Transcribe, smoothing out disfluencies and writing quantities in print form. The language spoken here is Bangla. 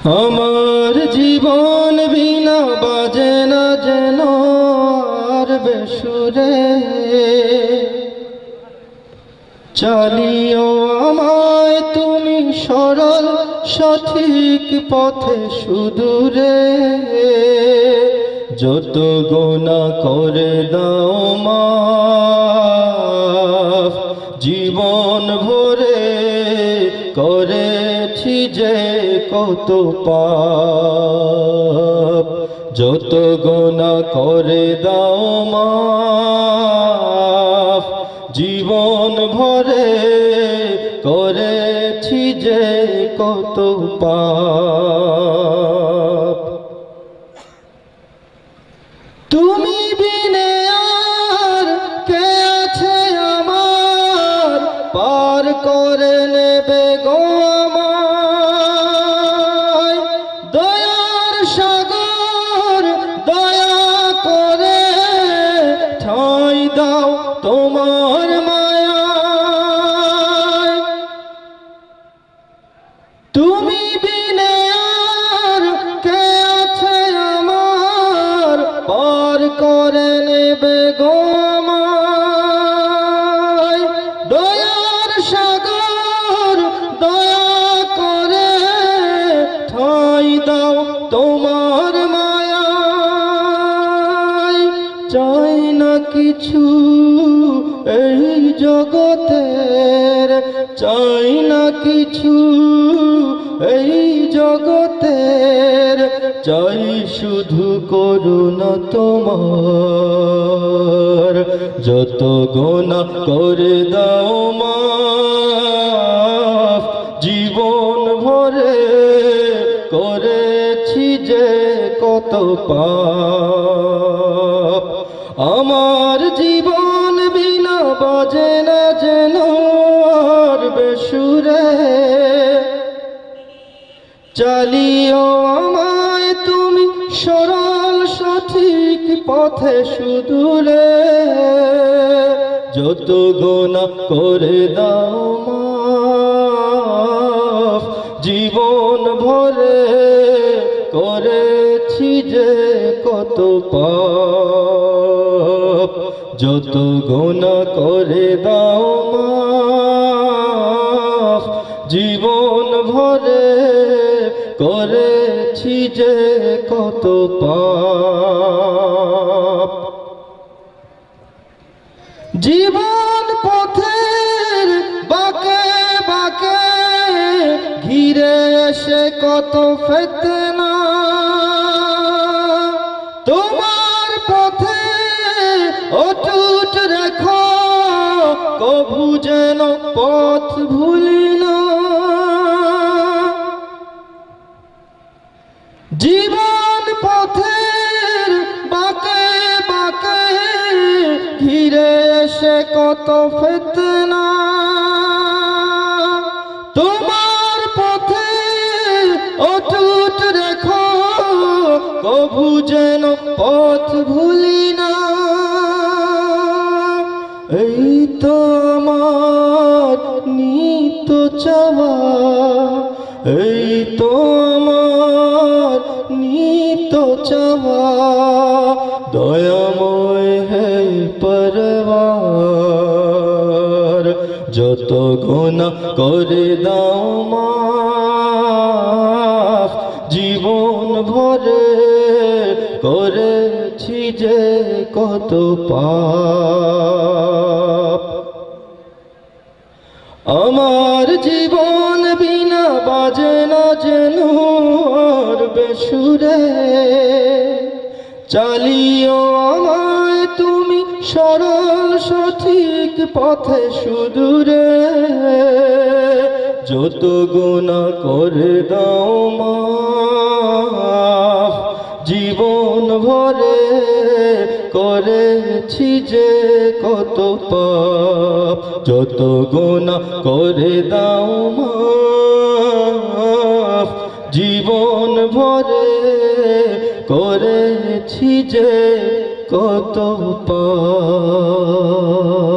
আমার জীবন বিনা বাজে না যেন আর বেসুরে, চালিও আমায় তুমি সরল সঠিক পথে সুদূরে। যত গুনাহ করে দাও মাফ, জীবন ভরে করেছি যে কত পাপ। যত গুনাহ করে দাও মাফ, জীবন ভরে করেছি যে কত পাপ। তুমি বিনে আর কে আছে আমার, পার করে নেবে গো আমায়। দয়ার সাগর দয়া করে ঠাঁই দাও তোমার মায়ায়। তুমি বিনে আর কে আছে আমার, পার করে নেবে গো আমায়। দয়ার সাগর দয়া করে ঠাঁই দাও তোমার মায়ায়। চাই না কিছু এই জগতের, চাই না কিছু এই জগতের, চাই শুধু করুণা তোমার। যত গুনাহ করে দাও মাফ, জীবন ভরে করেছি যে কত পাপ। আমার জীবন বিনা বাজে না যেন আর বেসুরে, চালিও আমায় তুমি সরল সঠিক পথে সুদূরে। যত গুনাহ করে দাও মাফ, জীবন ভরে করেছি যে কত পাপ। যত গুনাহ করে দাও মাফ, জীবন ভরে করেছি যে কত পাপ। জীবন পথের বাঁকে বাঁকে ঘিরে এসে কত ফিতনা, তোমার পথে অটুট রেখো কভু যেন পথ ভুলি না। জীবন পথের বাঁকে বাঁকে ঘিরে এসে কত ফিতনা, তোমার পথে অটুট রেখো কভু যেন পথ ভুলি না। এই তো আমার নিত্য চাওয়া, এই তো আমার নিত্য চাওয়া। দয়াময় হে পরওয়ার, যত গুনাহ করে দাও মাফ, জীবন ভরে করেছি যে কত পাপ। আমার জীবন বিনা বাজে না যেন আর বেসুরে, চালিও আমায় তুমি সরল সঠিক পথে সুদূরে। যত গুনাহ করে দাও মাফ, জীবন ভরে করেছি যে কত পাপ। যত গুনাহ করে দাও মাফ, জীবন ভরে করেছি যে কত পাপ।